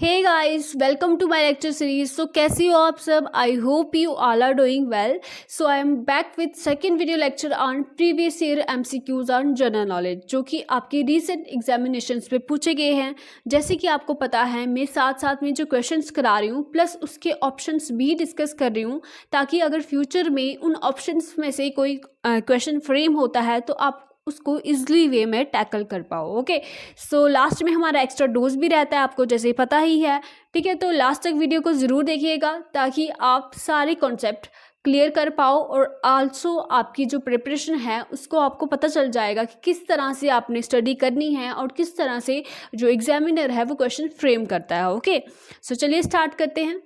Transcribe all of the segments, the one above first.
Hey guys, welcome to my lecture series. So कैसी हो आप सब? I hope you all are doing well. So I am back with second video lecture on previous year MCQs on general knowledge, जो कि आपके recent examinations पे पूछे गए हैं। जैसे कि आपको पता है, मैं साथ साथ में जो क्वेश्चंस करा रही हूँ प्लस उसके ऑप्शंस भी डिस्कस कर रही हूँ, ताकि अगर फ्यूचर में उन ऑप्शंस में से कोई क्वेश्चन फ्रेम होता है तो आप उसको इजली वे में टैकल कर पाओ। ओके, सो लास्ट में हमारा एक्स्ट्रा डोज भी रहता है, आपको जैसे पता ही है। ठीक है, तो लास्ट तक वीडियो को ज़रूर देखिएगा ताकि आप सारे कॉन्सेप्ट क्लियर कर पाओ, और आल्सो आपकी जो प्रिपरेशन है उसको आपको पता चल जाएगा कि किस तरह से आपने स्टडी करनी है और किस तरह से जो एग्जामिनर है वो क्वेश्चन फ्रेम करता है। ओके, सो चलिए स्टार्ट करते हैं।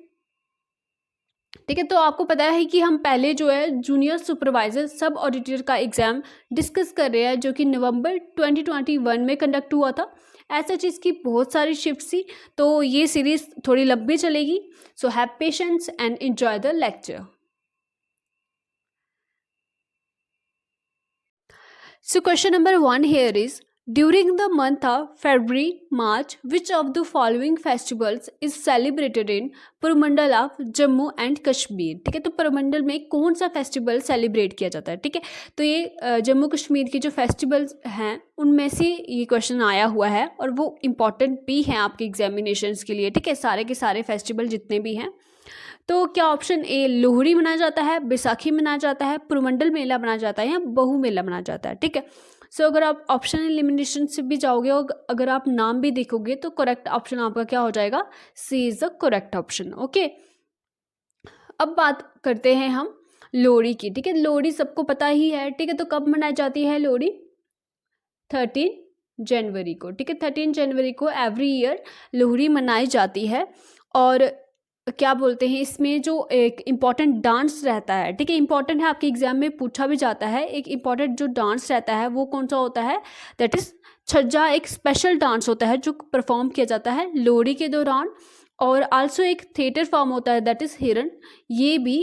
ठीक है, तो आपको पता है कि हम पहले जो है जूनियर सुपरवाइजर सब ऑडिटर का एग्ज़ाम डिस्कस कर रहे हैं, जो कि नवंबर 2021 में कंडक्ट हुआ था। ऐसा चीज़ की बहुत सारी शिफ्ट थी, तो ये सीरीज़ थोड़ी लंबी चलेगी। So have patience and enjoy the lecture. So question number 1 here is, during the month of February, March, which of the following festivals is celebrated in Purmandal of Jammu and Kashmir? ठीक है, तो पुरमंडल में कौन सा फेस्टिवल सेलिब्रेट किया जाता है? ठीक है, तो ये जम्मू कश्मीर के जो फेस्टिवल्स हैं उनमें से ये क्वेश्चन आया हुआ है, और वो इम्पॉर्टेंट भी हैं आपके एग्जामिनेशंस के लिए। ठीक है, सारे के सारे फेस्टिवल जितने भी हैं। तो क्या ऑप्शन ए लोहड़ी मनाया जाता है, बैसाखी मनाया जाता है, पुरमंडल मेला मनाया जाता है, या बहु मेला मनाया जाता है? ठीक है, सो अगर आप ऑप्शन एलिमिनेशन से भी जाओगे और अगर आप नाम भी देखोगे तो करेक्ट ऑप्शन आपका क्या हो जाएगा? C is the correct option. Okay, अब बात करते हैं हम लोहड़ी की। ठीक है, लोहड़ी सबको पता ही है। ठीक है, तो कब मनाई जाती है लोहड़ी? 13 जनवरी को। ठीक है, 13 जनवरी को एवरी ईयर लोहड़ी मनाई जाती है। और क्या बोलते हैं, इसमें जो एक इम्पॉर्टेंट डांस रहता है, ठीक है, इम्पॉर्टेंट है, आपके एग्जाम में पूछा भी जाता है। एक इम्पॉर्टेंट जो डांस रहता है वो कौन सा होता है? दैट इज छज्जा। एक स्पेशल डांस होता है जो परफॉर्म किया जाता है लोहड़ी के दौरान। और आल्सो एक थिएटर फॉर्म होता है दैट इज हिरन, ये भी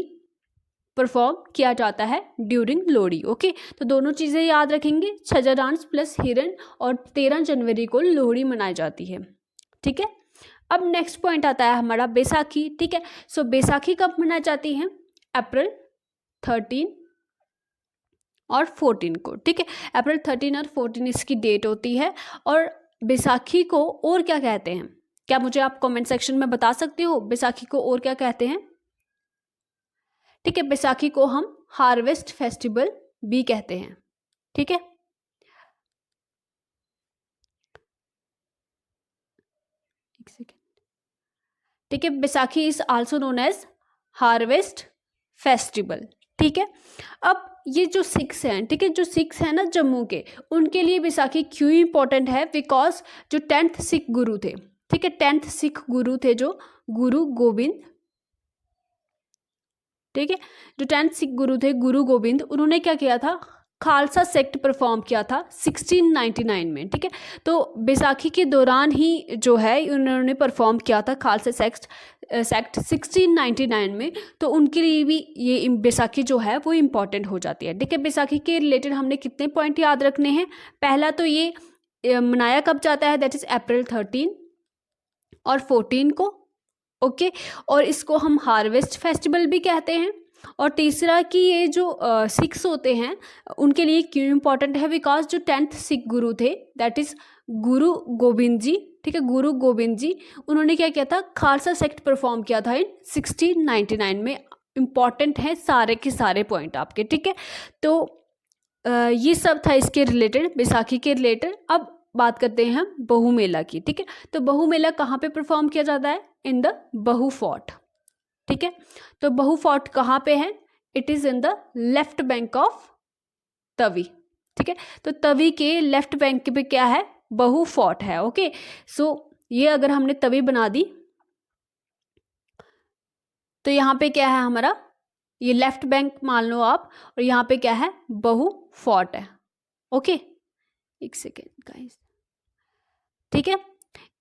परफॉर्म किया जाता है ड्यूरिंग लोहड़ी। ओके, तो दोनों चीज़ें याद रखेंगे, छज्जा डांस प्लस हिरन, और 13 जनवरी को लोहड़ी मनाई जाती है। ठीक है, अब नेक्स्ट पॉइंट आता है हमारा बैसाखी। ठीक है, सो बैसाखी कब मनाई जाती है? अप्रैल 13 और 14 को। ठीक है, अप्रैल 13 और 14 इसकी डेट होती है। और बैसाखी को और क्या कहते हैं? क्या मुझे आप कमेंट सेक्शन में बता सकते हो बैसाखी को और क्या कहते हैं? ठीक है, बैसाखी को हम हार्वेस्ट फेस्टिवल भी कहते हैं। ठीक है, एक सेकेंड। ठीक है, Baisakhi is also known as harvest festival. ठीक है, अब ये जो सिख्स हैं, ठीक है, जो सिख्स हैं ना जम्मू के, उनके लिए बैसाखी क्यों इंपॉर्टेंट है? बिकॉज जो 10th सिख गुरु थे, ठीक है, 10th सिख गुरु थे जो गुरु गोविंद। ठीक है, जो 10th सिख गुरु थे गुरु गोविंद, उन्होंने क्या किया था? खालसा सेक्ट परफॉर्म किया था 1699 में। ठीक है, तो बैसाखी के दौरान ही जो है उन्होंने परफॉर्म किया था खालसा सेक्ट 1699 में। तो उनके लिए भी ये बैसाखी जो है वो इम्पॉर्टेंट हो जाती है। ठीक है, बैसाखी के रिलेटेड हमने कितने पॉइंट याद रखने हैं? पहला तो ये मनाया कब जाता है? दैट इज अप्रैल 13 और 14 को। ओके, और इसको हम हार्वेस्ट फेस्टिवल भी कहते हैं। और तीसरा कि ये जो सिख्स होते हैं उनके लिए क्यों इम्पोर्टेंट है? बिकॉज जो 10th सिख गुरु थे दैट इज गुरु गोविंद जी। ठीक है, गुरु गोविंद जी, उन्होंने क्या किया था? खालसा सेक्ट परफॉर्म किया था इन 1699 में। इम्पॉर्टेंट है सारे के सारे पॉइंट आपके। ठीक है, तो ये सब था इसके रिलेटेड, बैसाखी के रिलेटेड। अब बात करते हैं हम बहु मेला की। ठीक है, तो बहु मेला कहाँ पे परफॉर्म किया जाता है? इन द बहु फोर्ट। ठीक है, तो बहु फोर्ट कहाँ पे है? It is in the left bank of Tawi. ठीक है, तो तवी के लेफ्ट बैंक पे क्या है? बहु फोर्ट है। ओके, सो ये अगर हमने तवी बना दी तो यहाँ पे क्या है हमारा? ये लेफ्ट बैंक मान लो आप, और यहाँ पे क्या है? बहु फोर्ट है। ओके, एक सेकेंड गाइस। ठीक है,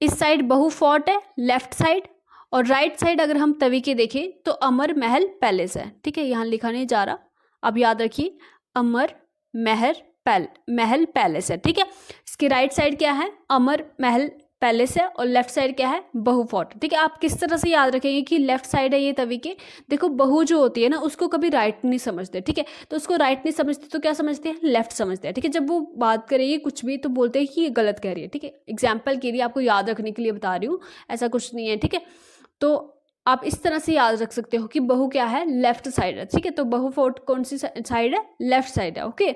इस साइड बहु फोर्ट है लेफ्ट साइड, और राइट साइड अगर हम तवी के देखें तो अमर महल पैलेस है। ठीक है, यहाँ लिखा नहीं जा रहा, अब याद रखिए, अमर महल पैलेस है। ठीक है, इसकी राइट साइड क्या है? अमर महल पैलेस है और लेफ्ट साइड क्या है, बहू फोर्ट। ठीक है, आप किस तरह से याद रखेंगे कि लेफ्ट साइड है ये तभी के, देखो बहू जो होती है ना उसको कभी राइट नहीं समझते। ठीक है, तो उसको राइट नहीं समझते तो क्या समझते हैं, लेफ्ट समझते हैं। ठीक है, जब वो बात करेगी कुछ भी तो बोलते हैं कि ये गलत कह रही है। ठीक है, एग्जाम्पल के लिए आपको याद रखने के लिए बता रही हूँ, ऐसा कुछ नहीं है। ठीक है, तो आप इस तरह से याद रख सकते हो कि बहू क्या है, लेफ्ट साइड है। ठीक है, तो बहू फोर्ट कौन सी साइड है, लेफ्ट साइड है। ओके,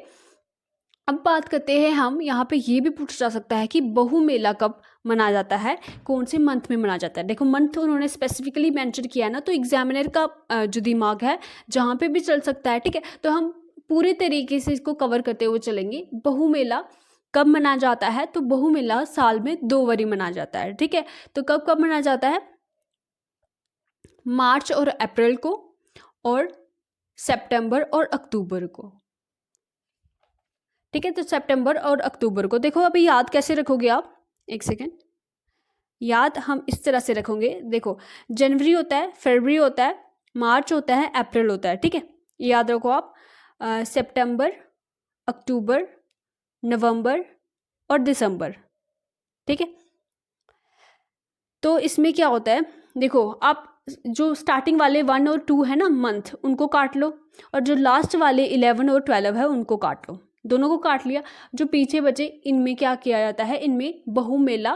अब बात करते हैं हम, यहाँ पे ये भी पूछा जा सकता है कि बहु मेला कब मनाया जाता है, कौन से मंथ में मनाया जाता है। देखो मंथ उन्होंने स्पेसिफिकली मेंशन किया है ना, तो एग्जामिनर का जो दिमाग है जहाँ पे भी चल सकता है। ठीक है, तो हम पूरे तरीके से इसको कवर करते हुए चलेंगे। बहु मेला कब मनाया जाता है, तो बहु मेला साल में 2 बारी मनाया जाता है। ठीक है, तो कब कब मनाया जाता है, मार्च और अप्रैल को, और सितंबर और अक्टूबर को। ठीक है, तो सितंबर और अक्टूबर को। देखो अभी याद कैसे रखोगे आप, एक सेकेंड, याद हम इस तरह से रखोगे। देखो जनवरी होता है, फरवरी होता है, मार्च होता है, अप्रैल होता है। ठीक है, याद रखो आप, सितंबर, अक्टूबर, नवंबर और दिसंबर। ठीक है, तो इसमें क्या होता है, देखो आप जो स्टार्टिंग वाले 1 और 2 है ना मंथ, उनको काट लो, और जो लास्ट वाले 11 और 12 है उनको काट लो। दोनों को काट लिया, जो पीछे बचे इनमें क्या किया जाता है, इनमें बहु मेला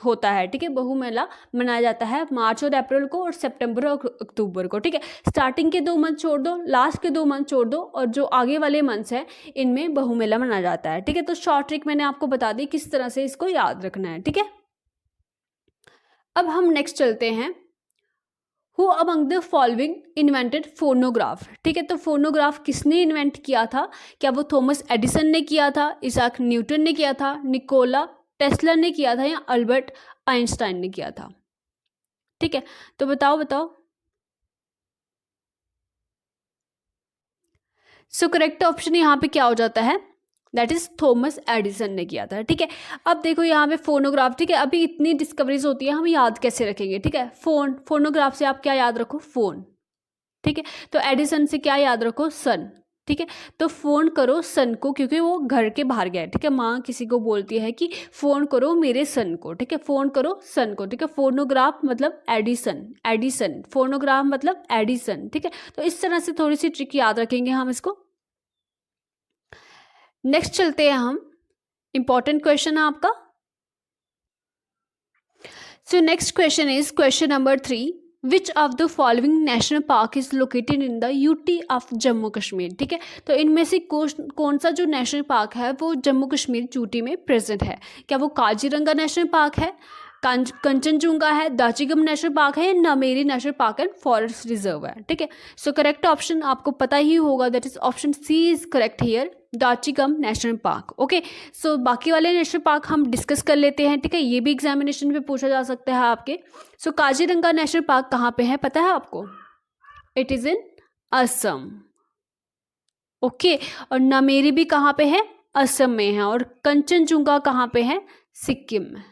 होता है। ठीक है, बहु मेला मनाया जाता है मार्च और अप्रैल को और सितंबर और अक्टूबर को। ठीक है, स्टार्टिंग के 2 मंथ छोड़ दो, लास्ट के 2 मंथ छोड़ दो, और जो आगे वाले मंथ्स हैं इनमें बहु मेला मनाया जाता है। ठीक है, तो शॉर्ट ट्रिक मैंने आपको बता दी किस तरह से इसको याद रखना है। ठीक है, अब हम नेक्स्ट चलते हैं, who among the following invented phonograph. ठीक है, तो फोनोग्राफ किसने इन्वेंट किया था, क्या वो थॉमस एडिसन ने किया था, इसाक न्यूटन ने किया था, निकोला टेस्ला ने किया था, या अल्बर्ट आइंस्टाइन ने किया था। ठीक है, तो बताओ बताओ। सो करेक्ट ऑप्शन यहाँ पे क्या हो जाता है, दैट इज थॉमस एडिसन ने किया था। ठीक है, अब देखो यहाँ पे फोनोग्राफ। ठीक है, अभी इतनी डिस्कवरीज होती है, हम याद कैसे रखेंगे। ठीक है, फोनोग्राफ से आप क्या याद रखो, फोन। ठीक है, तो एडिसन से क्या याद रखो, सन। ठीक है, तो फोन करो सन को, क्योंकि वो घर के बाहर गया है। ठीक है, माँ किसी को बोलती है कि फोन करो मेरे सन को। ठीक है, फोन करो सन को। ठीक है, फोनोग्राफ मतलब एडिसन, एडिसन, फोनोग्राफ मतलब एडिसन। ठीक है, तो इस तरह से थोड़ी सी ट्रिक याद रखेंगे हम इसको। नेक्स्ट चलते हैं हम, इंपॉर्टेंट क्वेश्चन है आपका। सो next question is question number 3, which of the following national park is located in the UT of Jammu Kashmir. ठीक है, तो इनमें से कौन सा जो नेशनल पार्क है वो जम्मू कश्मीर यूटी में प्रेजेंट है, क्या वो काजीरंगा नेशनल पार्क है, कंचनजुंगा है, दाचिगम नेशनल पार्क है, या Nameri national park and forest reserve है। ठीक है, सो करेक्ट ऑप्शन आपको पता ही होगा, that is option C is correct here, Dachigam national park. Okay, so बाकी वाले नेशनल पार्क हम डिस्कस कर लेते हैं। ठीक है, ये भी एग्जामिनेशन में पूछा जा सकता है आपके। सो काजीरंगा नेशनल पार्क कहाँ पे है पता है आपको, it is in Assam. Okay, और नामेरी भी कहाँ पे है, असम में है, और कंचनजुंगा कहाँ पे है, सिक्किम में।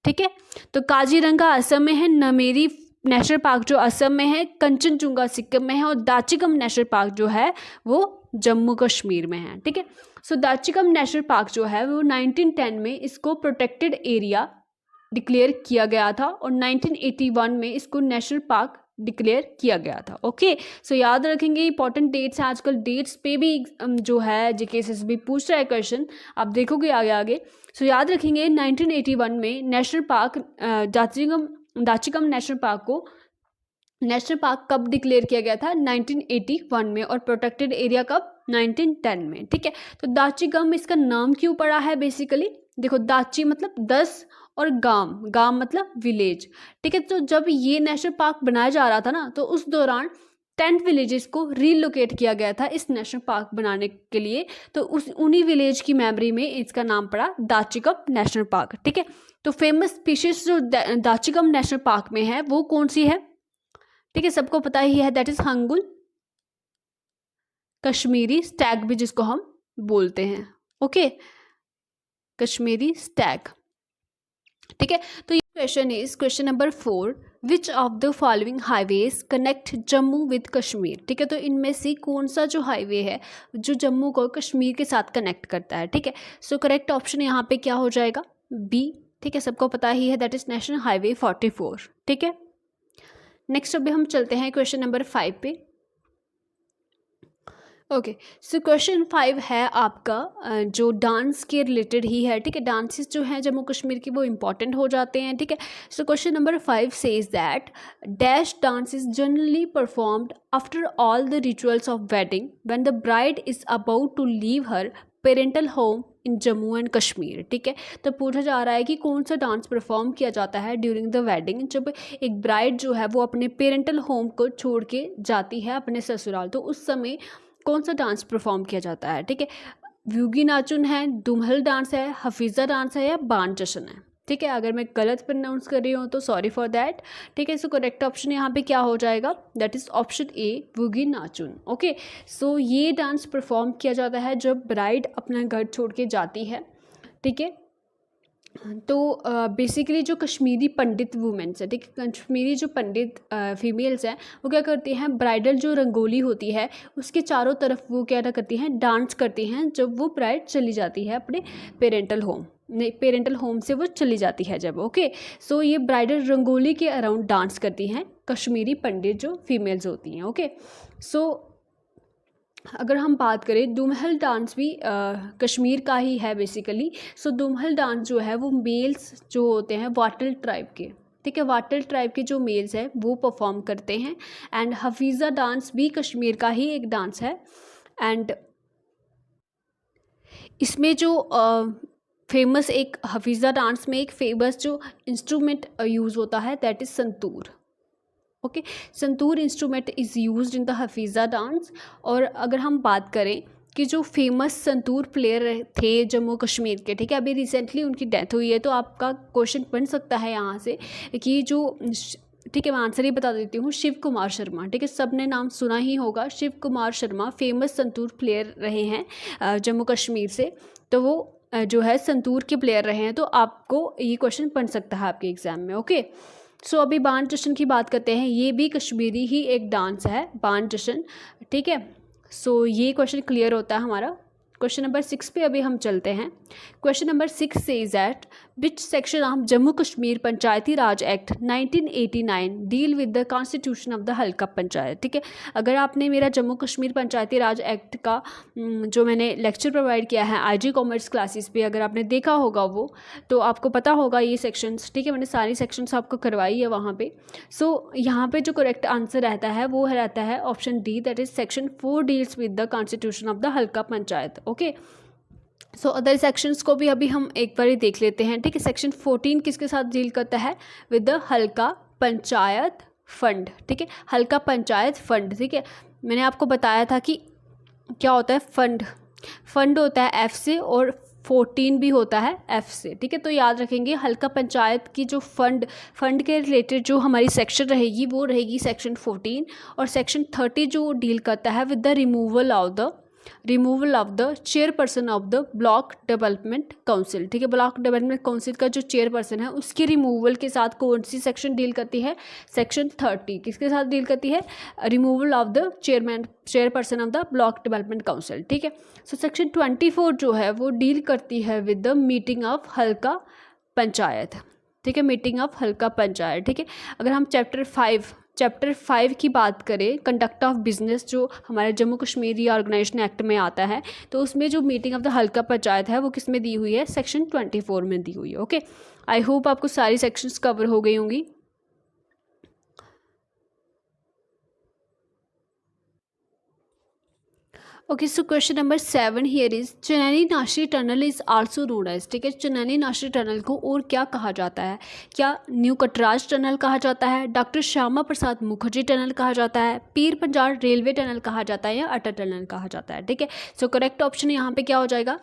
ठीक है, तो काजीरंगा असम में है, नामेरी नेशनल पार्क जो असम में है, कंचनजुंगा सिक्किम में है, और दाचिगम नेशनल पार्क जो है वो जम्मू कश्मीर में है। ठीक है, सो दाचिगम नेशनल पार्क जो है वो 1910 में इसको प्रोटेक्टेड एरिया डिक्लेयर किया गया था, और 1981 में इसको नेशनल पार्क डिक्लेयर किया गया था। ओके, सो याद रखेंगे, इंपॉर्टेंट डेट्स हैं, आजकल डेट्स पे भी जो है जीकेएसएस भी पूछ रहा है क्वेश्चन, आप देखोगे आगे आगे। सो याद रखेंगे 1981 में नेशनल पार्क दाचिगम नेशनल पार्क को नेशनल पार्क कब डिक्लेयर किया गया था, 1981 में, और प्रोटेक्टेड एरिया कब, 1910 में। ठीक है, तो दाचिगम इसका नाम क्यों पड़ा है बेसिकली, देखो दाची मतलब 10 और गांव, गांव मतलब विलेज। ठीक है, तो जब ये नेशनल पार्क बनाया जा रहा था ना, तो उस दौरान 10 विलेजेस को रीलोकेट किया गया था इस नेशनल पार्क बनाने के लिए, तो उन्हीं विलेज की मेमोरी में इसका नाम पड़ा दाचिगम नेशनल पार्क। ठीक है, तो फेमस स्पीशीज जो दाचिगम नेशनल पार्क में है वो कौन सी है, ठीक है, सबको पता ही है, that is hangul Kashmiri Stag भी जिसको हम बोलते हैं। Okay, Kashmiri Stag. ठीक है, तो ये question is question number 4, which of the following highways connect Jammu with Kashmir, ठीक है। तो इनमें से कौन सा जो हाईवे है जो जम्मू को कश्मीर के साथ कनेक्ट करता है, ठीक है। सो करेक्ट ऑप्शन यहाँ पे क्या हो जाएगा, बी, ठीक है, सबको पता ही है, दैट इज नेशनल हाईवे 44, ठीक है। नेक्स्ट अभी हम चलते हैं क्वेश्चन नंबर 5 पे। ओके, सो क्वेश्चन 5 है आपका जो डांस के रिलेटेड ही है, ठीक है। डांसेस जो हैं जम्मू कश्मीर की वो इंपॉर्टेंट हो जाते हैं, ठीक है। So question number 5 says that dash dance is generally performed after all the rituals of wedding when the bride is about to leave her parental home in Jammu and Kashmir, ठीक है। तो पूछा जा रहा है कि कौन सा डांस परफॉर्म किया जाता है ड्यूरिंग द वेडिंग, जब एक ब्राइड जो है वो अपने पेरेंटल होम को छोड़ के जाती है अपने ससुराल, तो उस समय कौन सा डांस परफॉर्म किया जाता है, ठीक है। व्यूगी नाचुन है, दुम्हल डांस है, हफीज़ा डांस है या बाण जश्न है, ठीक है। अगर मैं गलत प्रोनाउंस कर रही हूँ तो सॉरी फॉर दैट, ठीक है। सो करेक्ट ऑप्शन यहाँ पे क्या हो जाएगा, that is option A, Wuegi Nachun. Okay, so ये डांस परफॉर्म किया जाता है जब ब्राइड अपना घर छोड़ के जाती है, ठीक है। तो बेसिकली जो कश्मीरी पंडित वुमेंस है, ठीक है, कश्मीरी जो पंडित फीमेल्स हैं वो क्या करती हैं, ब्राइडल जो रंगोली होती है उसके चारों तरफ वो क्या करती हैं, डांस करती हैं जब वो ब्राइड चली जाती है अपने पेरेंटल होम, नहीं पेरेंटल होम से वो चली जाती है जब। ओके, सो ये ब्राइडल रंगोली के अराउंड डांस करती हैं कश्मीरी पंडित जो फीमेल्स होती हैं। ओके, सो अगर हम बात करें दुम्हल डांस भी कश्मीर का ही है बेसिकली। सो दुम्हल डांस जो है वो मेल्स जो होते हैं वाटल ट्राइब के, ठीक है, वाटल ट्राइब के जो मेल्स हैं वो परफॉर्म करते हैं। एंड हफीज़ा डांस भी कश्मीर का ही एक डांस है। एंड इसमें जो फेमस एक हफीज़ा डांस में एक फेमस जो इंस्ट्रूमेंट यूज़ होता है that is santoor. Okay, santoor instrument is used in the Hafiza dance. और अगर हम बात करें कि जो फेमस संतूर प्लेयर थे जम्मू कश्मीर के, ठीक है, अभी रिसेंटली उनकी डेथ हुई है, तो आपका क्वेश्चन बन सकता है यहाँ से कि जो, ठीक है, मैं आंसर ही बता देती हूँ, शिव कुमार शर्मा, ठीक है, सबने नाम सुना ही होगा। शिव कुमार शर्मा फेमस संतूर प्लेयर रहे हैं जम्मू कश्मीर से, तो वो जो है संतूर के प्लेयर रहे हैं, तो आपको ये क्वेश्चन बन सकता है आपके एग्ज़ाम में। ओके, सो अभी बाण जश्न की बात करते हैं, ये भी कश्मीरी ही एक डांस है बाण जश्न, ठीक है। सो ये क्वेश्चन क्लियर होता है हमारा। क्वेश्चन नंबर 6 पे अभी हम चलते हैं। Question number 6 says that which section of Jammu Kashmir Panchayati Raj act 1989 deal with the constitution of the Halqa panchayat, ठीक है। अगर आपने मेरा जम्मू कश्मीर पंचायती राज एक्ट का जो मैंने लेक्चर प्रोवाइड किया है IG कॉमर्स क्लासेस पे, अगर आपने देखा होगा वो, तो आपको पता होगा ये सेक्शंस, ठीक है, मैंने सारी सेक्शंस आपको करवाई है वहाँ पे। सो यहाँ पे जो करेक्ट आंसर रहता है वो रहता है option D, that is section 4 deals with the constitution of the Halqa panchayat. Okay, so other sections को भी अभी हम एक बार ही देख लेते हैं, ठीक है। सेक्शन 14 किसके साथ डील करता है, with the Halqa panchayat fund, ठीक है, हल्का पंचायत फंड, ठीक है। मैंने आपको बताया था कि क्या होता है फंड होता है F से और 14 भी होता है F से, ठीक है। तो याद रखेंगे हल्का पंचायत की जो फंड के रिलेटेड जो हमारी सेक्शन रहेगी वो रहेगी सेक्शन 14, और सेक्शन 30 जो डील करता है with the removal of the chairperson of the block development council, ठीक है। ब्लॉक डेवलपमेंट काउंसिल का जो चेयरपर्सन है उसके रिमूवल के साथ कौन सी सेक्शन डील करती है, सेक्शन 30 किसके साथ डील करती है, removal of the chairperson of the block development council, ठीक है। सो सेक्शन 24 जो है वो डील करती है विद द मीटिंग ऑफ हल्का पंचायत, ठीक है, मीटिंग ऑफ हल्का पंचायत, ठीक है। अगर हम चैप्टर 5 की बात करें, कंडक्ट ऑफ बिजनेस, जो हमारे जम्मू कश्मीर रीऑर्गेनाइजेशन एक्ट में आता है, तो उसमें जो meeting of the Halqa panchayat है वो किस में दी हुई है, सेक्शन 24 में दी हुई है। ओके, आई होप आपको सारी सेक्शंस कवर हो गई होंगी। Okay, so question number 7 here is Chenani Nashri tunnel is also known as, ठीक है, चनैनी नाशरी टनल को और क्या कहा जाता है, क्या न्यू कटराज टनल कहा जाता है, डॉक्टर श्यामा प्रसाद मुखर्जी टनल कहा जाता है, पीर पंजाल रेलवे टनल कहा जाता है, या अटल टनल कहा जाता है, ठीक है। सो करेक्ट ऑप्शन यहाँ पे क्या हो जाएगा,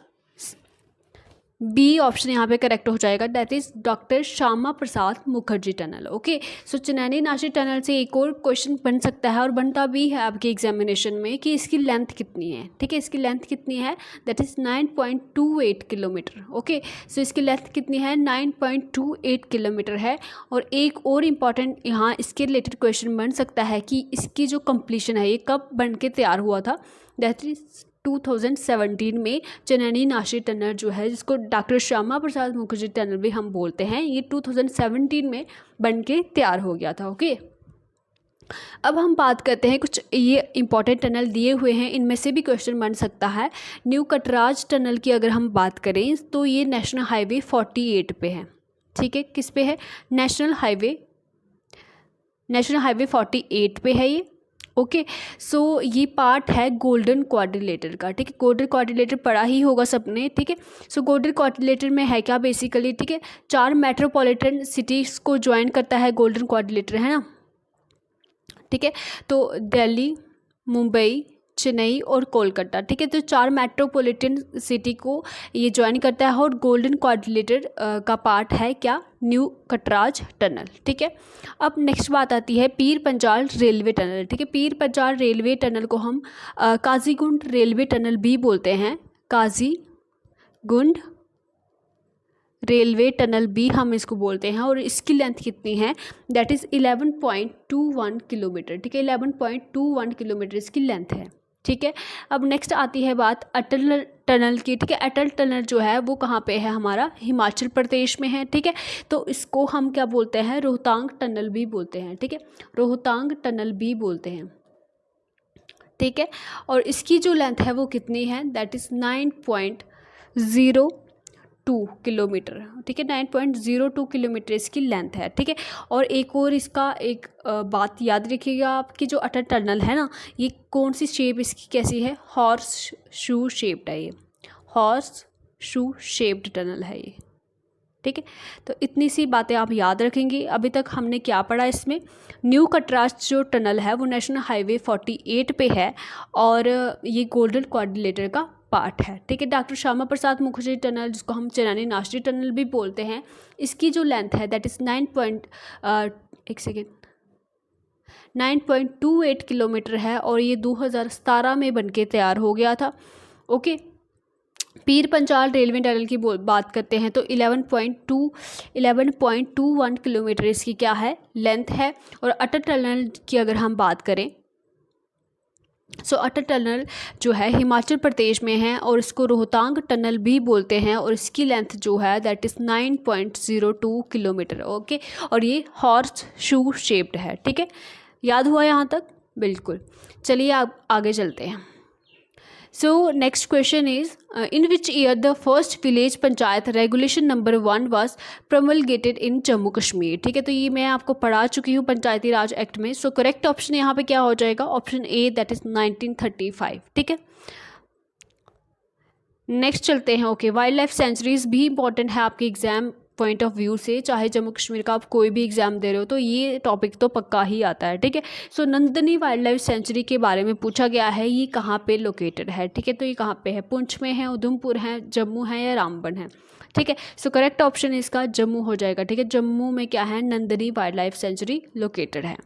बी ऑप्शन यहाँ पे करेक्ट हो जाएगा, that is doctor Shyama Prasad Mukherjee tunnel. Okay, so Chenani Nashri tunnel से एक और क्वेश्चन बन सकता है और बनता भी है आपके एग्जामिनेशन में कि इसकी लेंथ कितनी है। ठीक है, इसकी लेंथ कितनी है, दैट इज 9.28 किलोमीटर। ओके, सो इसकी लेंथ कितनी है, 9.28 किलोमीटर है। और एक और इम्पॉर्टेंट यहाँ इसके रिलेटेड क्वेश्चन बन सकता है कि इसकी जो कंप्लीशन है ये कब बन के तैयार हुआ था, दैट इज 2017 में चनैनी नासिर टनल जो है, जिसको डॉक्टर श्यामा प्रसाद मुखर्जी टनल भी हम बोलते हैं, ये 2017 में बन के तैयार हो गया था। ओके, अब हम बात करते हैं कुछ ये इंपॉर्टेंट टनल दिए हुए हैं, इनमें से भी क्वेश्चन बन सकता है। न्यू कटराज टनल की अगर हम बात करें तो ये नेशनल हाईवे 48 पे है। ठीक है, किस पे है, नेशनल हाईवे 48 पे है ये। ओके, सो ये पार्ट है गोल्डन क्वाड्रिलेटर का। ठीक है, गोल्डन क्वाड्रिलेटर पढ़ा ही होगा सबने। ठीक है, सो गोल्डन क्वाड्रिलेटर में है क्या बेसिकली, ठीक है, 4 मेट्रोपॉलिटन सिटीज़ को ज्वाइन करता है गोल्डन क्वाड्रिलेटर, है ना। ठीक है, तो दिल्ली, मुंबई, चेन्नई और कोलकाता। ठीक है, तो 4 मेट्रोपॉलिटन सिटी को ये ज्वाइन करता है और गोल्डन क्वाड्रिलेटर का पार्ट है क्या, न्यू कटराज टनल। ठीक है, अब नेक्स्ट बात आती है पीर पंजाल रेलवे टनल। ठीक है, पीर पंजाल रेलवे टनल को हम काजीगुंड रेलवे टनल भी बोलते हैं, काजीगुंड रेलवे टनल भी हम इसको बोलते हैं। और इसकी लेंथ कितनी है, दैट इज़ 11.21 किलोमीटर। ठीक है, 11.21 किलोमीटर इसकी लेंथ है। ठीक है, अब नेक्स्ट आती है बात अटल टनल की। ठीक है, अटल टनल जो है वो कहाँ पे है, हमारा हिमाचल प्रदेश में है। ठीक है, तो इसको हम क्या बोलते हैं, रोहतांग टनल भी बोलते हैं। ठीक है, रोहतांग टनल भी बोलते हैं। ठीक है, और इसकी जो लेंथ है वो कितनी है, दैट इज़ 9.02 किलोमीटर। ठीक है, 9.02 किलोमीटर इसकी लेंथ है। ठीक है, और एक और इसका एक बात याद रखिएगा आपकी, जो अटल टनल है ना, ये कौन सी शेप इसकी कैसी है, हॉर्स शू शेप्ड है ये, हॉर्स शू शेप्ड टनल है ये। ठीक है, तो इतनी सी बातें आप याद रखेंगे। अभी तक हमने क्या पढ़ा इसमें, न्यू कटराज जो टनल है वो नेशनल हाईवे 48 पे है और ये गोल्डन क्वाड्रिलेटर का पार्ट है। ठीक है, डॉक्टर श्यामा प्रसाद मुखर्जी टनल, जिसको हम चनैनी नासिर टनल भी बोलते हैं, इसकी जो लेंथ है दैट इज़ 9.28 किलोमीटर है और ये 2017 में बनके तैयार हो गया था। Okay, Pir Panjal railway tunnel की बात करते हैं तो 11.21 किलोमीटर इसकी क्या है, लेंथ है। और अटल टनल की अगर हम बात करें, सो अटल टनल जो है हिमाचल प्रदेश में है और इसको रोहतांग टनल भी बोलते हैं और इसकी लेंथ जो है दैट इज़ 9.02 किलोमीटर। ओके, और ये हॉर्स शू शेप्ड है। ठीक है, याद हुआ यहाँ तक, बिल्कुल। चलिए आप आगे चलते हैं। So next question is in which year the first village panchayat regulation number 1 was promulgated in Jammu Kashmir. ठीक है, तो ये मैं आपको पढ़ा चुकी हूँ पंचायती राज एक्ट में। सो करेक्ट ऑप्शन यहाँ पे क्या हो जाएगा, ऑप्शन ए दैट इज 1935। ठीक है, नेक्स्ट चलते हैं। ओके, वाइल्ड लाइफ सेंचुरीज भी इंपॉर्टेंट है आपके एग्जाम पॉइंट ऑफ व्यू से, चाहे जम्मू कश्मीर का आप कोई भी एग्जाम दे रहे हो तो ये टॉपिक तो पक्का ही आता है। ठीक है, सो नंदनी वाइल्ड लाइफ सेंचुरी के बारे में पूछा गया है, ये कहाँ पे लोकेटेड है। ठीक है, तो ये कहाँ पे है, पुंछ में है, उधमपुर है, जम्मू है या रामबन है। ठीक है, सो करेक्ट ऑप्शन इसका जम्मू हो जाएगा। ठीक है, जम्मू में क्या है, Nandini wild life sanctuary located है।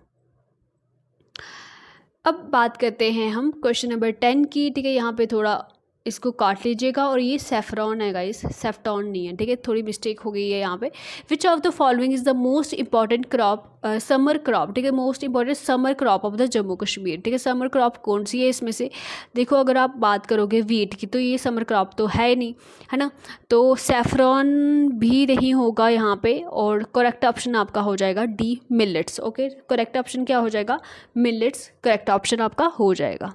अब बात करते हैं हम क्वेश्चन नंबर 10 की। ठीक है, यहाँ पे थोड़ा इसको काट लीजिएगा और ये सेफ्रॉन है गाइस, सेफ्टॉन नहीं है। ठीक है, थोड़ी मिस्टेक हो गई है यहाँ पे। विच of the following is the most important crop, summer crop. ठीक है, most important summer crop of the Jammu Kashmir. ठीक है, समर क्रॉप कौन सी है इसमें से, देखो अगर आप बात करोगे वीट की तो ये समर क्रॉप तो है नहीं, है ना, तो सेफ्रॉन भी नहीं होगा यहाँ पे। और करेक्ट ऑप्शन आपका हो जाएगा D, millets. Okay, correct option क्या हो जाएगा, मिलेट्स करेक्ट ऑप्शन आपका हो जाएगा।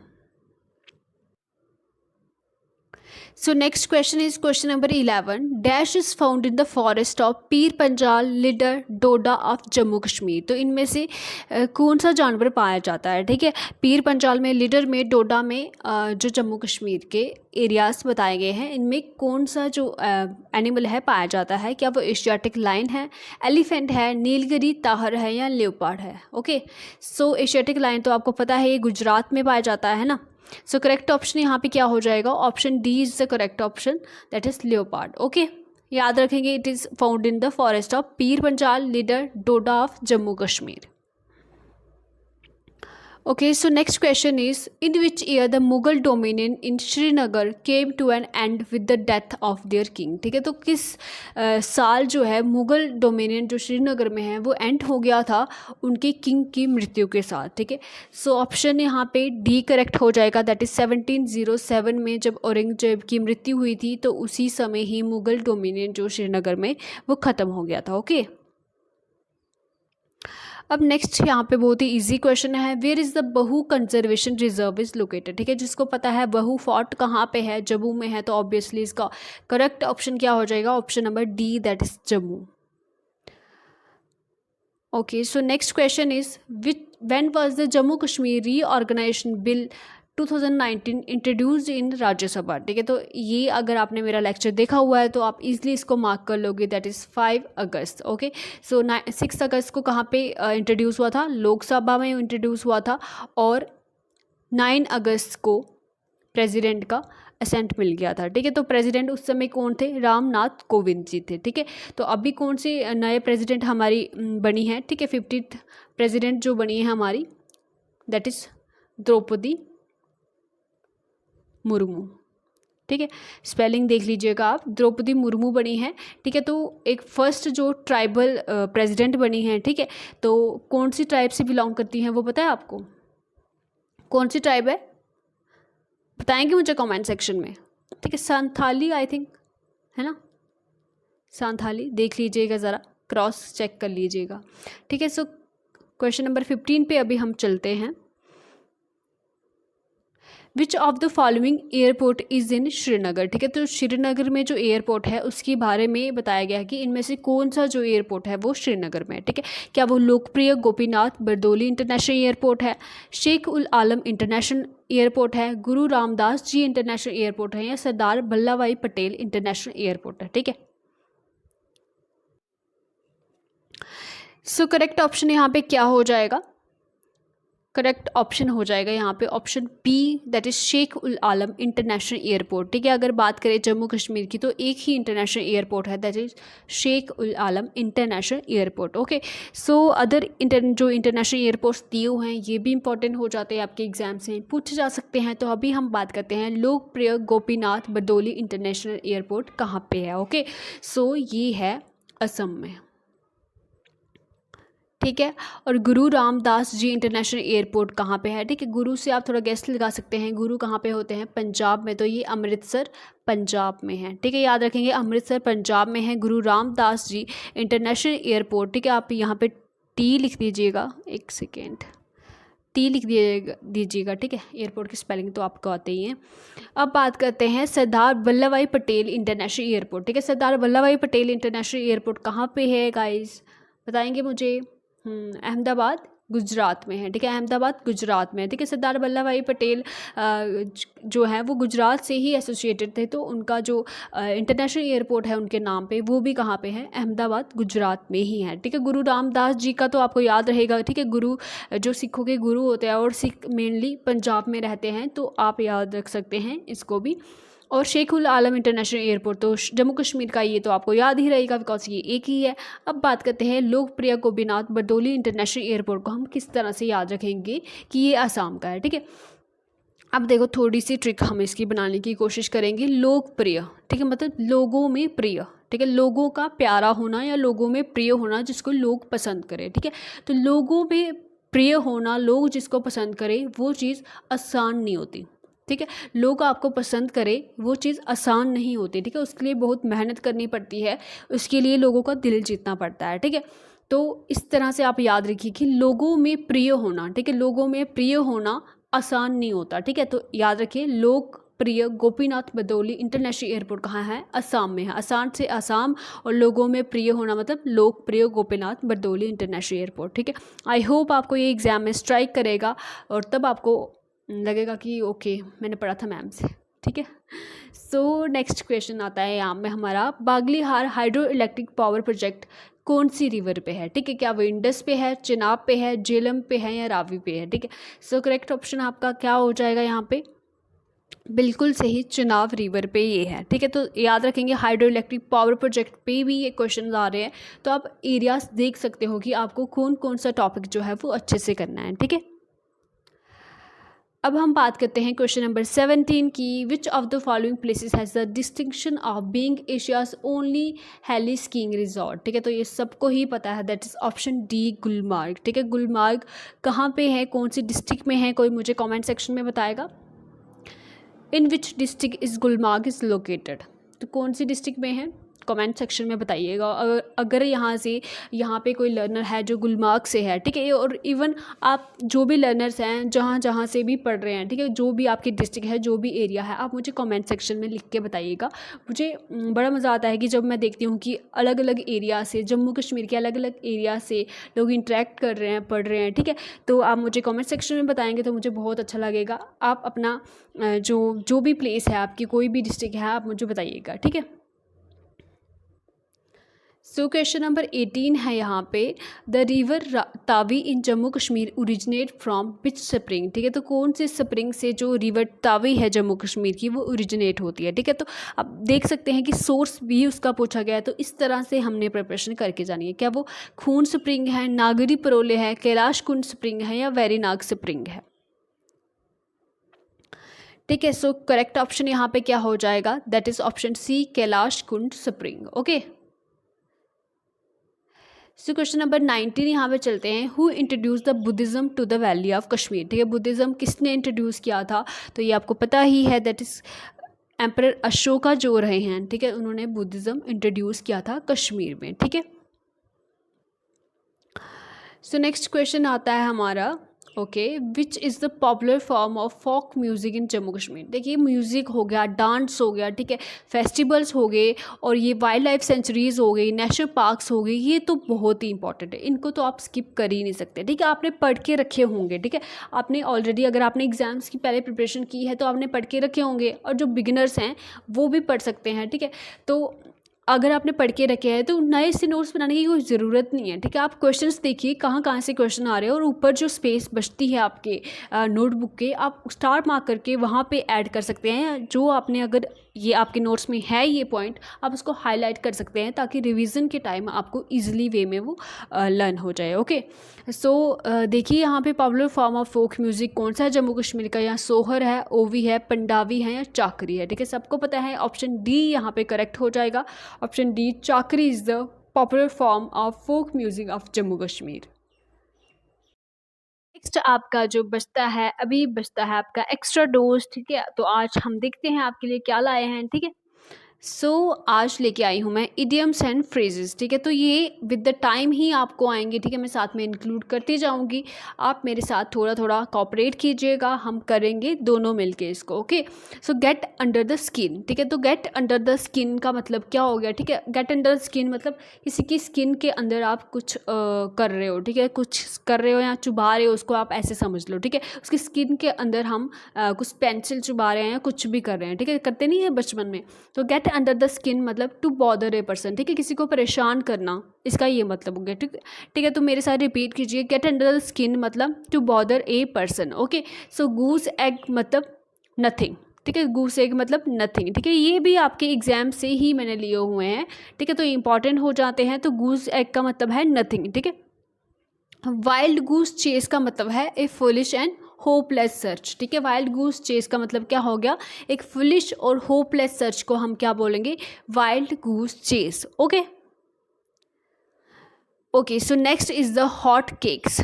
So next question is question number 11. Dash is found in the forest of Pir Panjal, leader, Doda of Jammu Kashmir. तो इनमें से कौन सा जानवर पाया जाता है। ठीक है, पीर पंजाल में, लिडर में, डोडा में, जो जम्मू कश्मीर के एरियाज़ बताए गए हैं, इनमें कौन सा जो एनिमल है पाया जाता है, क्या वो एशियाटिक लाइन है, एलिफेंट है, नीलगिरी ताहर है या लेओपार्ड है। ओके, सो एशियाटिक लाइन तो आपको पता है ये गुजरात में पाया जाता है ना। सो करेक्ट ऑप्शन यहाँ पे क्या हो जाएगा, option D is the correct option, that is leopard. Okay, याद रखेंगे, it is found in the forest of Pir Panjal, leader Doda of Jammu Kashmir. Okay, so next question is, in which year the Mughal dominion in Srinagar came to an end with the death of their king? ठीक है, तो किस साल जो है Mughal dominion जो श्रीनगर में है वो एंड हो गया था उनके किंग की मृत्यु के साथ। ठीक है, सो ऑप्शन यहाँ पे डी करेक्ट हो जाएगा, दैट इज़ 1707 में जब औरंगजेब की मृत्यु हुई थी तो उसी समय ही मुग़ल डोमिनियन जो श्रीनगर में वो ख़त्म हो गया था। ओके, अब नेक्स्ट यहाँ पे बहुत ही इजी क्वेश्चन है, वेयर इज़ द बहू कंजर्वेशन रिजर्व इज़ लोकेटेड। ठीक है, जिसको पता है बहू फोर्ट कहाँ पे है, जम्मू में है, तो ऑब्वियसली इसका करेक्ट ऑप्शन क्या हो जाएगा, option number D, that is Jammu. Okay, so next question is, when was the Jammu Kashmir reorganisation bill 2019 introduced in Rajya Sabha. ठीक है, तो ये अगर आपने मेरा लेक्चर देखा हुआ है तो आप इजीली इसको मार्क कर लोगे, दैट इज़ 5 अगस्त। ओके, सो 6 अगस्त को कहाँ पे इंट्रोड्यूस हुआ था, लोकसभा में इंट्रोड्यूस हुआ था, और 9 अगस्त को प्रेसिडेंट का असेंट मिल गया था। ठीक है, तो प्रेसिडेंट उस समय कौन थे, रामनाथ कोविंद जी थे। ठीक है, तो अभी कौन से नए प्रेसिडेंट हमारी बनी है, ठीक है, 50th प्रेसिडेंट जो बनी है हमारी, दैट इज़ द्रौपदी मुर्मू। ठीक है, स्पेलिंग देख लीजिएगा आप, द्रौपदी मुर्मू बनी है। ठीक है, तो एक फर्स्ट जो ट्राइबल प्रेसिडेंट बनी है। ठीक है, तो कौन सी ट्राइब से बिलोंग करती हैं वो पता है आपको, कौन सी ट्राइब है, बताएंगे मुझे कमेंट सेक्शन में। ठीक है, संथाली आई थिंक है ना, संथाली देख लीजिएगा, ज़रा क्रॉस चेक कर लीजिएगा। ठीक है, सो क्वेश्चन नंबर 15 पे अभी हम चलते हैं। विच of the following airport is in Srinagar. ठीक है, तो श्रीनगर में जो एयरपोर्ट है उसके बारे में बताया गया है कि इनमें से कौन सा जो एयरपोर्ट है वो श्रीनगर में है। ठीक है, क्या वो लोकप्रिय गोपीनाथ बरदौली इंटरनेशनल एयरपोर्ट है, शेख उल आलम इंटरनेशनल एयरपोर्ट है, गुरु रामदास जी इंटरनेशनल एयरपोर्ट है, या सरदार वल्लभ भाई पटेल इंटरनेशनल एयरपोर्ट है। ठीक है, सो करेक्ट ऑप्शन यहाँ पे क्या हो जाएगा, करेक्ट ऑप्शन हो जाएगा यहाँ पे option B, that is Sheikh ul Alam international airport. ठीक है, अगर बात करें जम्मू कश्मीर की तो एक ही इंटरनेशनल एयरपोर्ट है, that is Sheikh ul Alam international airport. Okay, so other जो इंटरनेशनल एयरपोर्ट्स दिए हुए हैं ये भी इंपॉर्टेंट हो जाते हैं, आपके एग्जाम से पूछे जा सकते हैं। तो अभी हम बात करते हैं लोकप्रिय गोपीनाथ बरदौली इंटरनेशनल एयरपोर्ट कहाँ पे है। ओके, सो ये है असम में। ठीक है, और गुरु रामदास जी इंटरनेशनल एयरपोर्ट कहाँ पे है। ठीक है, गुरु से आप थोड़ा गेस्ट लगा सकते हैं, गुरु कहाँ पे होते हैं, पंजाब में, तो ये अमृतसर पंजाब में है। ठीक है, याद रखेंगे अमृतसर पंजाब में है गुरु रामदास जी इंटरनेशनल एयरपोर्ट। ठीक है, आप यहाँ पे टी लिख दीजिएगा, एक सेकेंड, टी लिख दीजिएगा। ठीक है, एयरपोर्ट की स्पेलिंग तो आपको आते ही हैं। अब बात करते हैं सरदार वल्लभ भाई पटेल इंटरनेशनल एयरपोर्ट। ठीक है, सरदार वल्लभ भाई पटेल इंटरनेशनल एयरपोर्ट कहाँ पे है गाइस, बताएंगे मुझे। अहमदाबाद गुजरात में है। ठीक है, अहमदाबाद गुजरात में है। ठीक है, सरदार वल्लभ भाई पटेल जो है वो गुजरात से ही एसोसिएटेड थे, तो उनका जो इंटरनेशनल एयरपोर्ट है उनके नाम पे वो भी कहाँ पे है, अहमदाबाद गुजरात में ही है। ठीक है, गुरु रामदास जी का तो आपको याद रहेगा। ठीक है, गुरु जो सिखों के गुरु होते हैं और सिख मेनली पंजाब में रहते हैं, तो आप याद रख सकते हैं इसको भी। और शेख उल आलम इंटरनेशनल एयरपोर्ट तो जम्मू कश्मीर का, ये तो आपको याद ही रहेगा बिकॉज ये एक ही है। अब बात करते हैं लोकप्रिय गोपीनाथ बरदौली इंटरनेशनल एयरपोर्ट को हम किस तरह से याद रखेंगे कि ये आसाम का है। ठीक है, अब देखो थोड़ी सी ट्रिक हम इसकी बनाने की कोशिश करेंगे। लोकप्रिय, ठीक है, मतलब लोगों में प्रिय। ठीक है, लोगों का प्यारा होना या लोगों में प्रिय होना जिसको लोग पसंद करें। ठीक है, तो लोगों में प्रिय होना, लोग जिसको पसंद करें वो चीज़ आसान नहीं होती। ठीक है, लोग आपको पसंद करें वो चीज़ आसान नहीं होती। ठीक है, उसके लिए बहुत मेहनत करनी पड़ती है, उसके लिए लोगों का दिल जीतना पड़ता है। ठीक है, तो इस तरह से आप याद रखिए कि लोगों में प्रिय होना, ठीक है, लोगों में प्रिय होना आसान नहीं होता। ठीक है, तो याद रखिए लोकप्रिय गोपीनाथ बरदौली इंटरनेशनल एयरपोर्ट कहाँ है, असम में है। आसान से आसाम, और लोगों में प्रिय होना मतलब लोकप्रिय गोपीनाथ बरदौली इंटरनेशनल एयरपोर्ट। ठीक है, आई होप आपको ये एग्जाम में स्ट्राइक करेगा और तब आपको लगेगा कि ओके मैंने पढ़ा था मैम से। ठीक है, सो नेक्स्ट क्वेश्चन आता है यहाँ में हमारा, Baglihar hydro electric power project कौन सी रिवर पे है। ठीक है, क्या वो इंडस पे है, चिनाब पे है, झेलम पे है, या रावी पे है। ठीक है, सो करेक्ट ऑप्शन आपका क्या हो जाएगा यहाँ पे, बिल्कुल सही, चुनाव रिवर पे ये है। ठीक है, तो याद रखेंगे हाइड्रो इलेक्ट्रिक पावर प्रोजेक्ट पे भी ये क्वेश्चन आ रहे हैं, तो आप एरियाज देख सकते हो कि आपको कौन कौन सा टॉपिक जो है वो अच्छे से करना है। ठीक है, अब हम बात करते हैं क्वेश्चन नंबर 17 की। Which of the following places has the distinction of being Asia's only heli skiing resort. ठीक है, तो ये सबको ही पता है, that is option D Gulmarg. ठीक है, गुलमार्ग कहाँ पे है, कौन सी डिस्ट्रिक्ट में है, कोई मुझे कमेंट सेक्शन में बताएगा। In which district is Gulmarg is located, तो कौन सी डिस्ट्रिक्ट में है, कमेंट सेक्शन में बताइएगा। अगर यहाँ पे कोई लर्नर है जो गुलमार्ग से है, ठीक है, और इवन आप जो भी लर्नर्स हैं जहाँ जहाँ से भी पढ़ रहे हैं, ठीक है, जो भी आपकी डिस्ट्रिक्ट है, जो भी एरिया है, आप मुझे कमेंट सेक्शन में लिख के बताइएगा। मुझे बड़ा मज़ा आता है कि जब मैं देखती हूँ कि अलग अलग एरिया से, जम्मू कश्मीर के अलग अलग एरिया से लोग इंटरेक्ट कर रहे हैं, पढ़ रहे हैं। ठीक है, तो आप मुझे कमेंट सेक्शन में बताएंगे तो मुझे बहुत अच्छा लगेगा। आप अपना जो भी प्लेस है, आपकी कोई भी डिस्ट्रिक्ट है, आप मुझे बताइएगा। ठीक है, सो क्वेश्चन नंबर 18 है यहाँ पे, the river Tawi in Jammu Kashmir originate from which spring. ठीक है, तो कौन से स्प्रिंग से जो रिवर तावी है जम्मू कश्मीर की, वो ओरिजिनेट होती है। ठीक है, तो आप देख सकते हैं कि सोर्स भी उसका पूछा गया है, तो इस तरह से हमने प्रिपरेशन करके जानी है। क्या वो खून स्प्रिंग है, नागरी परोले है, कैलाश कुंड स्प्रिंग है, या वेरीनाग स्प्रिंग है। ठीक है, सो करेक्ट ऑप्शन यहाँ पे क्या हो जाएगा, that is option C, Kailash Kund spring. Okay, so question number 19 यहाँ पे चलते हैं। Who introduced the Buddhism to the valley of Kashmir. ठीक है, बुद्धिज़्म किसने इंट्रोड्यूस किया था, तो ये आपको पता ही है, दैट इज़ एम्परर अशोका जो रहे हैं। ठीक है, उन्होंने बुद्धिज़्म इंट्रोड्यूस किया था कश्मीर में। ठीक है, सो नेक्स्ट क्वेश्चन आता है हमारा, okay, which is the popular form of folk music in Jammu Kashmir. देखिए, म्यूज़िक हो गया, डांस हो गया, ठीक है, फेस्टिवल्स हो गए, और ये वाइल्ड लाइफ सेंचुरीज़ हो गई, नेशनल पार्क्स हो गई, ये तो बहुत ही इंपॉर्टेंट है, इनको तो आप स्किप कर ही नहीं सकते। ठीक है, आपने पढ़ के रखे होंगे। ठीक है, आपने ऑलरेडी, अगर आपने एग्जाम्स की पहले प्रिपरेशन की है तो आपने पढ़ के रखे होंगे, और जो बिगिनर्स हैं वो भी पढ़ सकते हैं। ठीक है, तो अगर आपने पढ़ के रखे हैं तो नए से नोट्स बनाने की कोई ज़रूरत नहीं है। ठीक है, आप क्वेश्चंस देखिए कहाँ कहाँ से क्वेश्चन आ रहे हैं, और ऊपर जो स्पेस बचती है आपके नोटबुक के, आप स्टार मार्क करके वहाँ पे ऐड कर सकते हैं। जो आपने, अगर ये आपके नोट्स में है ये पॉइंट, आप उसको हाईलाइट कर सकते हैं, ताकि रिवीजन के टाइम आपको ईजिली वे में वो लर्न हो जाए। ओके, सो देखिए यहाँ पे popular form of folk music कौन सा है जम्मू कश्मीर का, यहाँ सोहर है, ओवी है, पंडावी है, या चाकरी है। ठीक है, सबको पता है, ऑप्शन डी यहाँ पे करेक्ट हो जाएगा। Option D, Chakri is the popular form of folk music of Jammu Kashmir. Next आपका जो बचता है, अभी बचता है आपका एक्स्ट्रा डोज। ठीक है, तो आज हम देखते हैं आपके लिए क्या लाए हैं। ठीक है, सो आज लेके आई हूँ मैं इडियम्स एंड फ्रेजेस। ठीक है, तो ये विद द टाइम ही आपको आएंगे। ठीक है, मैं साथ में इंक्लूड करती जाऊँगी, आप मेरे साथ थोड़ा थोड़ा कॉपरेट कीजिएगा, हम करेंगे दोनों मिलके इसको। Okay, so gate under the skin. ठीक है, तो गेट अंडर द स्किन का मतलब क्या हो गया। ठीक है, गेट अंडर द स्किन मतलब किसी की स्किन के अंदर आप कुछ कर रहे हो। ठीक है, कुछ कर रहे हो या चुभा रहे हो, उसको आप ऐसे समझ लो। ठीक है, उसकी स्किन के अंदर हम कुछ पेंसिल चुभा रहे हैं या कुछ भी कर रहे हैं। ठीक है, करते नहीं है बचपन में। तो गेट अंडर द स्किन मतलब टू बॉदर ए पर्सन। ठीक है, किसी को परेशान करना, इसका ये मतलब हो गया। ठीक है, तो मेरे साथ रिपीट कीजिए, गेट अंडर द स्किन मतलब to bother a person. Okay, so goose egg मतलब नथिंग। ठीक है, गूस एग मतलब नथिंग। ठीक है, ये भी आपके एग्जाम से ही मैंने लिए हुए हैं। ठीक है, तो इंपॉर्टेंट हो जाते हैं। तो गूस एग का मतलब है नथिंग। ठीक है, वाइल्ड गूस चेस का मतलब है ए फुलिश एंड होपलेस सर्च। ठीक है, वाइल्ड गूस चेस का मतलब क्या हो गया, एक फुलिश और होपलेस सर्च को हम क्या बोलेंगे, wild goose chase. Okay, okay, so next is the hot cakes.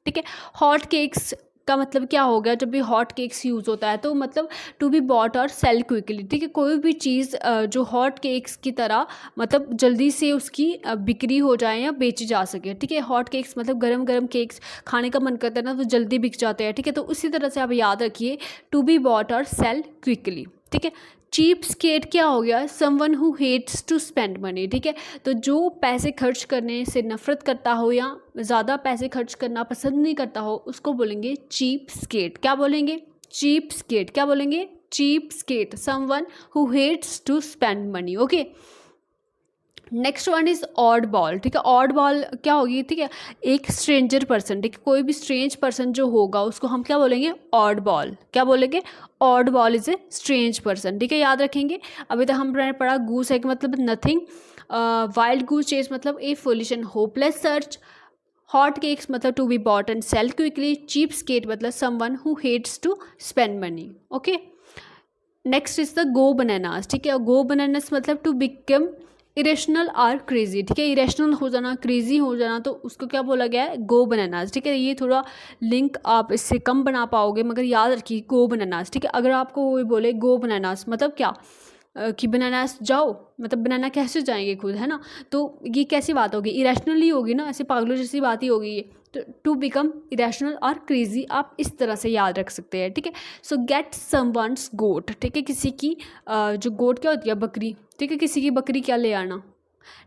ठीक है, हॉट केक्स का मतलब क्या हो गया, जब भी हॉट केक्स यूज़ होता है तो मतलब टू बी बॉट और सेल क्विकली। ठीक है, कोई भी चीज़ जो हॉट केक्स की तरह मतलब जल्दी से उसकी बिक्री हो जाए या बेची जा सके। ठीक है, हॉट केक्स मतलब गरम गरम केक्स खाने का मन करता है ना, तो जल्दी बिक जाते हैं। ठीक है, तो उसी तरह से आप याद रखिए, टू बी बॉट और सेल क्विकली। ठीक है, चीप स्केट क्या हो गया, someone who hates to spend money. ठीक है, तो जो पैसे खर्च करने से नफरत करता हो या ज़्यादा पैसे खर्च करना पसंद नहीं करता हो, उसको बोलेंगे चीप स्केट। क्या बोलेंगे, चीप स्केट। क्या बोलेंगे, cheapskate, someone who hates to spend money. Okay, next one is oddball, ठीक है। ऑड बॉल क्या होगी, ठीक है, एक स्ट्रेंजर पर्सन, ठीक है, कोई भी स्ट्रेंज पर्सन जो होगा उसको हम क्या बोलेंगे, ऑड बॉल। क्या बोलेंगे, odd ball is a strange person, ठीक है, याद रखेंगे। अभी तक हमने पढ़ा गूस है कि मतलब नथिंग, वाइल्ड गूस चेस मतलब a foolish and hopeless search, hot cakes मतलब to be bought and sell quickly, cheap skate मतलब someone who hates to spend money. Okay, next is the go bananas, ठीक है। Go bananas मतलब to become irrational or crazy, ठीक है, irrational हो जाना, crazy हो जाना, तो उसको क्या बोला गया है, गो बनानास, ठीक है। ये थोड़ा लिंक आप इससे कम बना पाओगे, मगर याद रखिए गो बनानास, ठीक है। अगर आपको कोई बोले गो बनानास मतलब क्या, कि बनानास जाओ, मतलब बनाना कैसे जाएंगे खुद, है ना, तो ये कैसी बात होगी, इरेशनली होगी ना, ऐसे पागलों जैसी बात ही होगी ये। तो टू बिकम इरेशनल और क्रेजी आप इस तरह से याद रख सकते हैं, ठीक है। सो गेट समवन्स गोट, ठीक है, किसी की जो गोट क्या होती है, बकरी, ठीक है, किसी की बकरी क्या ले आना,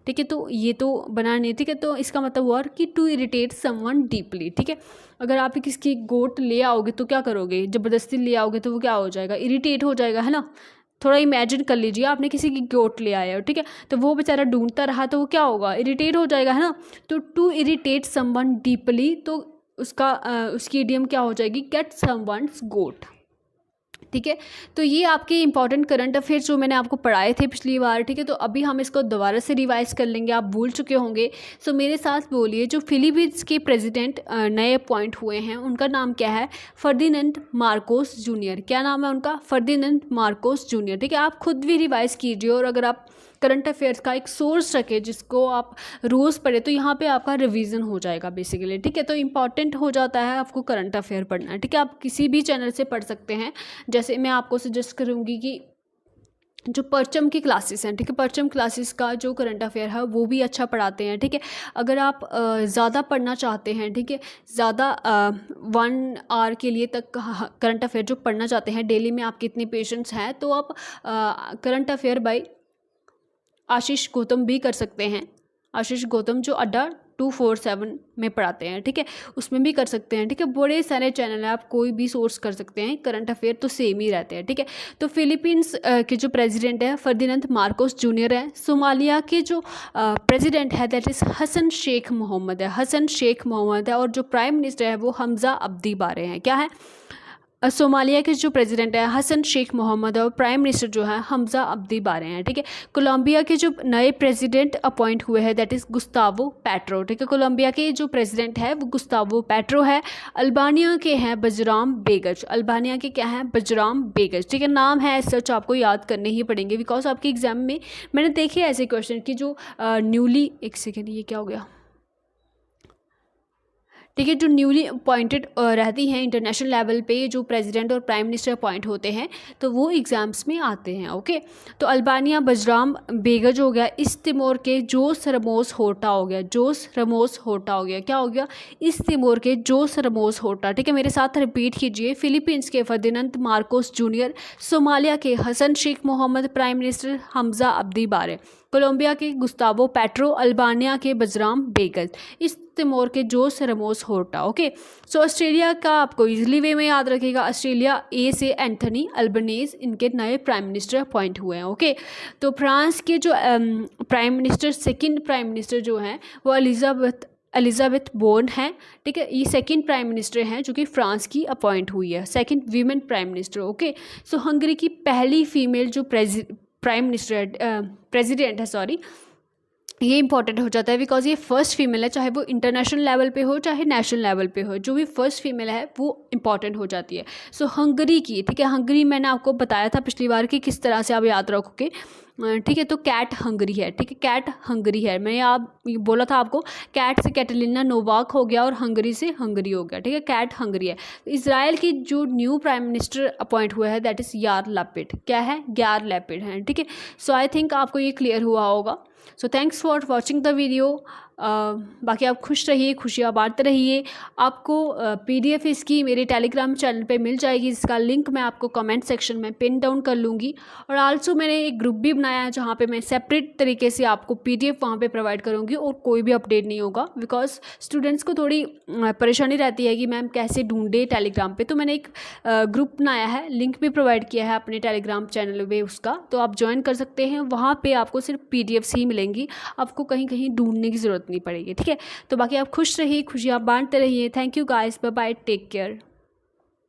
ठीक है। तो ये तो बनाने, ठीक है, तो इसका मतलब हुआ कि टू इरिटेट समवन डीपली, ठीक है। अगर आप किसकी गोट ले आओगे तो क्या करोगे, ज़बरदस्ती ले आओगे तो वो क्या हो जाएगा, इरिटेट हो जाएगा, है ना। थोड़ा इमेजिन कर लीजिए, आपने किसी की गोट ले आया हो, ठीक है, तो वो बेचारा ढूंढता रहा तो वो क्या होगा, इरिटेट हो जाएगा, है ना। तो टू इरिटेट समवन डीपली, तो उसका उसकी इडियम क्या हो जाएगी, गेट समवन्स गोट, ठीक है। तो ये आपके इंपॉर्टेंट करंट अफेयर्स जो मैंने आपको पढ़ाए थे पिछली बार, ठीक है। तो अभी हम इसको दोबारा से रिवाइज कर लेंगे, आप भूल चुके होंगे। सो मेरे साथ बोलिए, जो फिलीपींस के प्रेसिडेंट नए अपॉइंट हुए हैं उनका नाम क्या है, फर्डिनेंड मार्कोस जूनियर। क्या नाम है उनका, फर्डिनेंड मार्कोस जूनियर, ठीक है। आप खुद भी रिवाइज कीजिए, और अगर आप करंट अफेयर्स का एक सोर्स रखें जिसको आप रोज़ पढ़े, तो यहाँ पे आपका रिवीजन हो जाएगा बेसिकली, ठीक है। तो इंपॉर्टेंट हो जाता है आपको करंट अफेयर पढ़ना, ठीक है। आप किसी भी चैनल से पढ़ सकते हैं। जैसे मैं आपको सजेस्ट करूँगी कि जो परचम की क्लासेस हैं, ठीक है, परचम क्लासेस का जो करंट अफेयर है वो भी अच्छा पढ़ाते हैं, ठीक है। अगर आप ज़्यादा पढ़ना चाहते हैं, ठीक है, ज़्यादा 1 आवर के लिए तक करंट अफेयर जो पढ़ना चाहते हैं डेली में, आपके इतने पेशेंट्स हैं, तो आप करंट अफेयर बाय आशीष गौतम भी कर सकते हैं। आशीष गौतम जो अड्डा 247 में पढ़ाते हैं, ठीक है, उसमें भी कर सकते हैं, ठीक है। बड़े सारे चैनल हैं, आप कोई भी सोर्स कर सकते हैं, करंट अफेयर तो सेम ही रहते हैं, ठीक है। तो फिलीपींस के जो प्रेसिडेंट है फर्डिनेंड मार्कोस जूनियर है। सोमालिया के जो प्रेसिडेंट है दैट इज़ हसन शेख मोहम्मद है, हसन शेख मोहम्मद है। और जो प्राइम मिनिस्टर है वो हमज़ा अब्दी बारे हैं। क्या है, सोमालिया के जो प्रेसिडेंट है हसन शेख मोहम्मद है, और प्राइम मिनिस्टर जो है हमज़ा अब्दी बारे हैं, ठीक है। कोलंबिया के जो नए प्रेसिडेंट अपॉइंट हुए हैं दैट इज़ गुस्तावो पेट्रो, ठीक है। कोलंबिया के जो प्रेसिडेंट है वो गुस्तावो पेट्रो है। अल्बानिया के हैं बजराम बेगच, अल्बानिया के क्या हैं, बजराम बेगच, ठीक है। नाम है सच आपको याद करने ही पड़ेंगे, बिकॉज आपके एग्जाम में मैंने देखे ऐसे क्वेश्चन कि जो न्यूली, एक सेकेंड, ये क्या हो गया, ठीक है, जो न्यूली अपॉइंटेड रहती हैं इंटरनेशनल लेवल पे, जो प्रेसिडेंट और प्राइम मिनिस्टर अपॉइंट होते हैं, तो वो एग्ज़ाम्स में आते हैं। ओके, तो अल्बानिया बजराम बेगच हो गया। इस तिमोर के जोस रमोस होटा हो गया, जोस रमोस होटा हो गया। क्या हो गया, इस तिमोर के जोस रमोस होटा, ठीक है। मेरे साथ रिपीट कीजिए, फिलीपींस के फर्डिनेंड मार्कोस जूनियर, सोमालिया के हसन शेख मोहम्मद, प्राइम मिनिस्टर हमज़ा अब्दी बारे, कोलंबिया के गुस्तावो पेट्रो, अल्बानिया के बजराम बेगच, इस तिमोर के जोस रमोस होर्टा। ओके, सो ऑस्ट्रेलिया का आपको इजीली वे में याद रखेगा, ऑस्ट्रेलिया ए से एंथनी अल्बनीज इनके नए प्राइम मिनिस्टर अपॉइंट हुए हैं। ओके, तो फ्रांस के जो prime minister, second prime minister जो हैं वो एलिजाबेथ बोर्न हैं, ठीक है। ये सेकंड प्राइम मिनिस्टर हैं जो कि फ्रांस की अपॉइंट हुई है, second women prime minister. Okay, so Hungary की पहली फीमेल जो प्राइम मिनिस्टर प्रेसिडेंट है, सॉरी, ये इंपॉर्टेंट हो जाता है बिकॉज ये फर्स्ट फीमेल है, चाहे वो इंटरनेशनल लेवल पे हो चाहे नेशनल लेवल पे हो, जो भी फर्स्ट फीमेल है वो इंपॉर्टेंट हो जाती है। सो हंगरी की, ठीक है, हंगरी मैंने आपको बताया था पिछली बार कि किस तरह से आप याद रखोगे, ठीक है। तो कैट हंगरी है, ठीक है, कैट हंगरी है। मैंने आप बोला था आपको, कैट से कैटलिना नोवाक हो गया और हंगरी से हंगरी हो गया, ठीक है, कैट हंगरी है। इसराइल की जो न्यू प्राइम मिनिस्टर अपॉइंट हुआ है दैट इज़ यार लैपिड। क्या है, यार लैपिड है, ठीक है। सो आई थिंक आपको ये क्लियर हुआ होगा। So thanks for watching the video. बाकी आप खुश रहिए, खुशियाँ बांटते रहिए। आपको PDF इसकी मेरे टेलीग्राम चैनल पे मिल जाएगी, इसका लिंक मैं आपको कमेंट सेक्शन में पिन डाउन कर लूँगी। और आल्सो मैंने एक ग्रुप भी बनाया है जहाँ पे मैं सेपरेट तरीके से आपको PDF वहाँ पे प्रोवाइड करूँगी और कोई भी अपडेट नहीं होगा, बिकॉज स्टूडेंट्स को थोड़ी परेशानी रहती है कि मैम कैसे ढूंढे टेलीग्राम पे। तो मैंने एक ग्रुप बनाया है, लिंक भी प्रोवाइड किया है अपने टेलीग्राम चैनल पे उसका, तो आप ज्वाइन कर सकते हैं। वहाँ पे आपको सिर्फ PDFs ही मिलेंगी, आपको कहीं कहीं ढूंढने की ज़रूरत नहीं पड़ेगी, ठीक है। तो बाकी आप खुश रहिए, खुशियाँ बांटते रहिए। Thank you guys, bye bye, take care.